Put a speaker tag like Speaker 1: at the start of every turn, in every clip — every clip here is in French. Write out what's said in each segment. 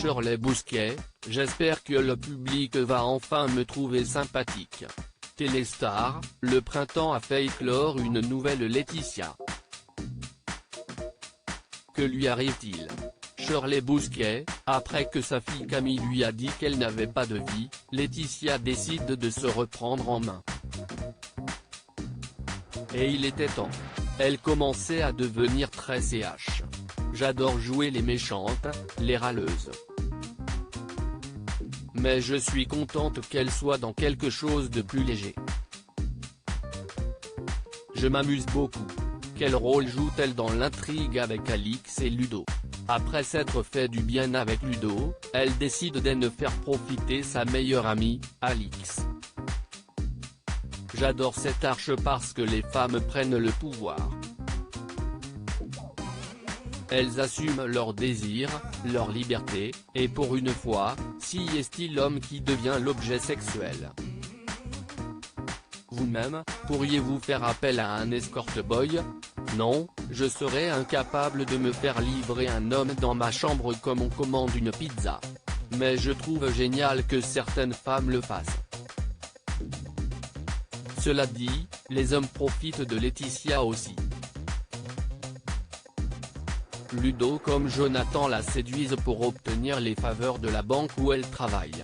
Speaker 1: Shirley Bousquet, j'espère que le public va enfin me trouver sympathique. Téléstar, le printemps a fait éclore une nouvelle Laetitia. Que lui arrive-t-il? Shirley Bousquet, après que sa fille Camille lui a dit qu'elle n'avait pas de vie, Laetitia décide de se reprendre en main. Et il était temps. Elle commençait à devenir très CH. J'adore jouer les méchantes, les râleuses. Mais je suis contente qu'elle soit dans quelque chose de plus léger. Je m'amuse beaucoup. Quel rôle joue-t-elle dans l'intrigue avec Alix et Ludo? Après s'être fait du bien avec Ludo, elle décide de ne faire profiter sa meilleure amie, Alix. J'adore cette arche parce que les femmes prennent le pouvoir. Elles assument leurs désirs, leur liberté, et pour une fois, si est-il l'homme qui devient l'objet sexuel. Vous-même, pourriez-vous faire appel à un escort boy? Non, je serais incapable de me faire livrer un homme dans ma chambre comme on commande une pizza. Mais je trouve génial que certaines femmes le fassent. Cela dit, les hommes profitent de Laetitia aussi. Ludo comme Jonathan la séduisent pour obtenir les faveurs de la banque où elle travaille.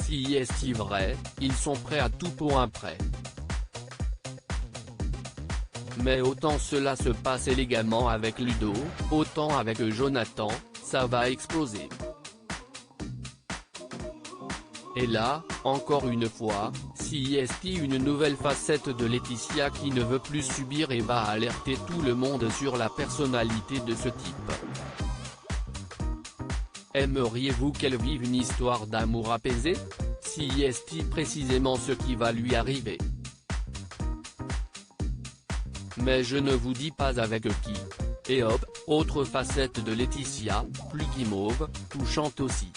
Speaker 1: Si est vrai, ils sont prêts à tout pour un prêt. Mais autant cela se passe élégamment avec Ludo, autant avec Jonathan, ça va exploser. Et là, encore une fois, si est une nouvelle facette de Laetitia qui ne veut plus subir et va alerter tout le monde sur la personnalité de ce type. Aimeriez-vous qu'elle vive une histoire d'amour apaisée? Si est précisément ce qui va lui arriver? Mais je ne vous dis pas avec qui. Et hop, autre facette de Laetitia, plus guimauve, touchante aussi.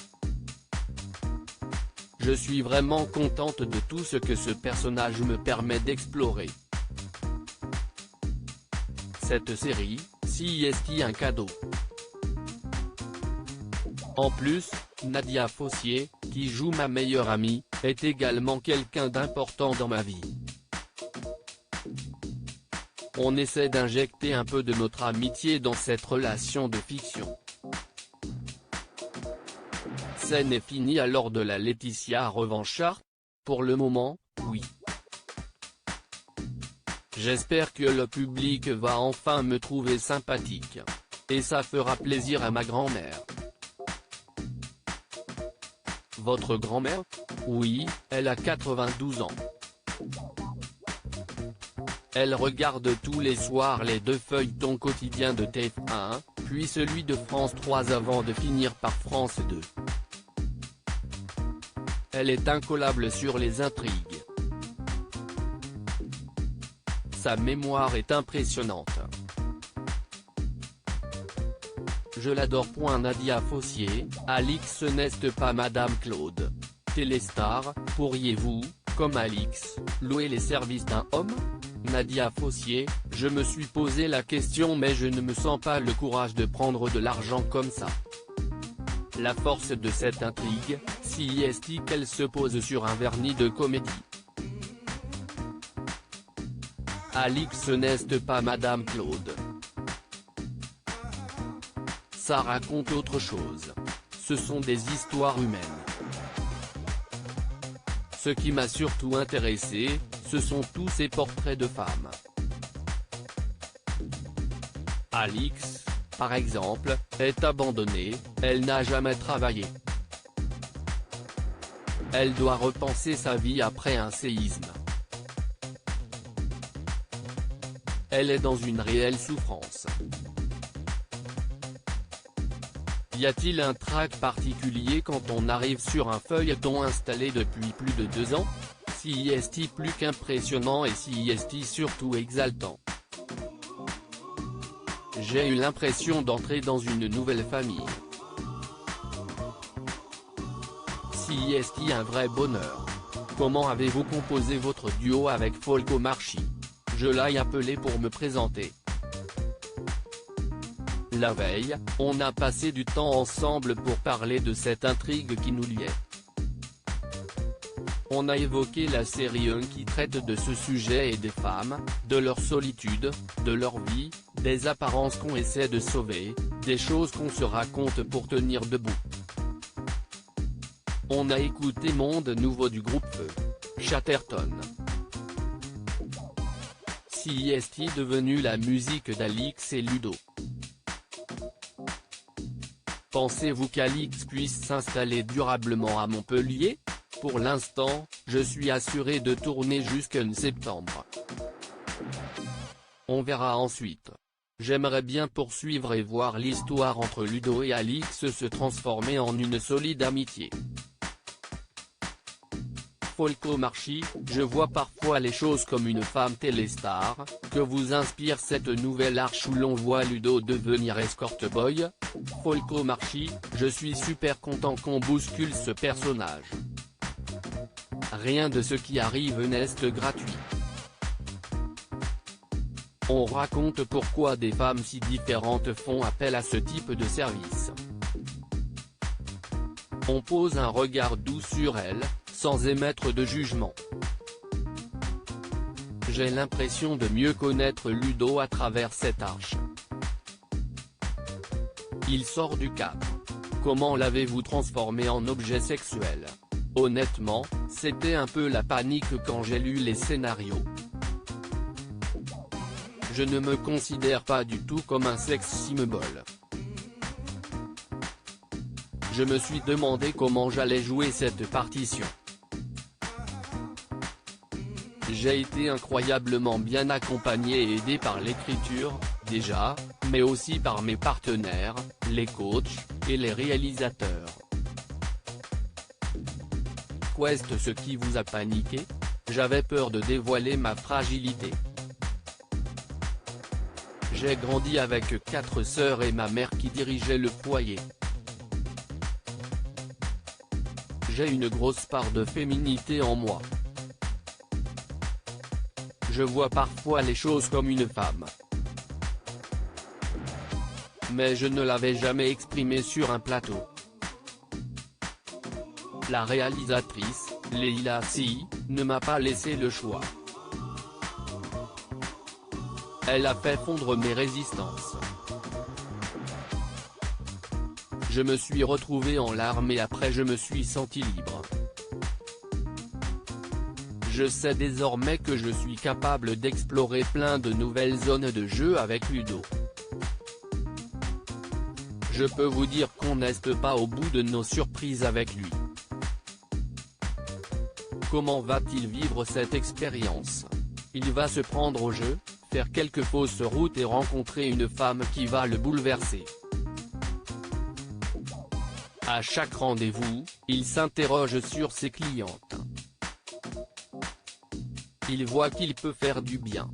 Speaker 1: Je suis vraiment contente de tout ce que ce personnage me permet d'explorer. Cette série, si est un cadeau. En plus, Nadia Fossier, qui joue ma meilleure amie, est également quelqu'un d'important dans ma vie. On essaie d'injecter un peu de notre amitié dans cette relation de fiction. Scène est finie alors de la Laetitia revanchard? Pour le moment, oui. J'espère que le public va enfin me trouver sympathique. Et ça fera plaisir à ma grand-mère. Votre grand-mère? Oui, elle a 92 ans. Elle regarde tous les soirs les deux feuilletons quotidiens de TF1, puis celui de France 3 avant de finir par France 2. Elle est incollable sur les intrigues. Sa mémoire est impressionnante. Je l'adore. Nadia Fossier, Alix n'est pas Madame Claude. Téléstar, pourriez-vous, comme Alix, louer les services d'un homme? Nadia Fossier, je me suis posé la question mais je ne me sens pas le courage de prendre de l'argent comme ça. La force de cette intrigue, si est qu'elle se pose sur un vernis de comédie. Alix n'est pas Madame Claude. Ça raconte autre chose. Ce sont des histoires humaines. Ce qui m'a surtout intéressé, ce sont tous ces portraits de femmes. Alix, par exemple, est abandonnée, elle n'a jamais travaillé. Elle doit repenser sa vie après un séisme. Elle est dans une réelle souffrance. Y a-t-il un trac particulier quand on arrive sur un feuilleton installé depuis plus de 2 ans? Si est plus qu'impressionnant et si est surtout exaltant. J'ai eu l'impression d'entrer dans une nouvelle famille. Si est un vrai bonheur. Comment avez-vous composé votre duo avec Folco Marchi? Je l'ai appelé pour me présenter. La veille, on a passé du temps ensemble pour parler de cette intrigue qui nous liait. On a évoqué la série 1 qui traite de ce sujet et des femmes, de leur solitude, de leur vie, des apparences qu'on essaie de sauver, des choses qu'on se raconte pour tenir debout. On a écouté Monde Nouveau du groupe Feu, Chatterton. CIST devenu la musique d'Alix et Ludo. Pensez-vous qu'Alix puisse s'installer durablement à Montpellier? Pour l'instant, je suis assuré de tourner jusqu'en septembre. On verra ensuite. J'aimerais bien poursuivre et voir l'histoire entre Ludo et Alix se transformer en une solide amitié. Folco Marchi, je vois parfois les choses comme une femme téléstar, que vous inspire cette nouvelle arche où l'on voit Ludo devenir escort boy? Folco Marchi, je suis super content qu'on bouscule ce personnage. Rien de ce qui arrive n'est gratuit. On raconte pourquoi des femmes si différentes font appel à ce type de service. On pose un regard doux sur elles, sans émettre de jugement. J'ai l'impression de mieux connaître Ludo à travers cette arche. Il sort du cadre. Comment l'avez-vous transformé en objet sexuel? Honnêtement, c'était un peu la panique quand j'ai lu les scénarios. Je ne me considère pas du tout comme un sex symbol. Je me suis demandé comment j'allais jouer cette partition. J'ai été incroyablement bien accompagné et aidé par l'écriture, déjà, mais aussi par mes partenaires, les coachs, et les réalisateurs. Qu'est-ce ce qui vous a paniqué? J'avais peur de dévoiler ma fragilité. J'ai grandi avec 4 sœurs et ma mère qui dirigeait le foyer. J'ai une grosse part de féminité en moi. Je vois parfois les choses comme une femme. Mais je ne l'avais jamais exprimé sur un plateau. La réalisatrice, Leila Si, ne m'a pas laissé le choix. Elle a fait fondre mes résistances. Je me suis retrouvé en larmes et après je me suis senti libre. Je sais désormais que je suis capable d'explorer plein de nouvelles zones de jeu avec Ludo. Je peux vous dire qu'on n'est pas au bout de nos surprises avec lui. Comment va-t-il vivre cette expérience? Il va se prendre au jeu, faire quelques fausses routes et rencontrer une femme qui va le bouleverser. À chaque rendez-vous, il s'interroge sur ses clientes. Il voit qu'il peut faire du bien.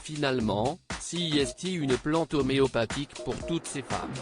Speaker 1: Finalement, CIST une plante homéopathique pour toutes ces femmes.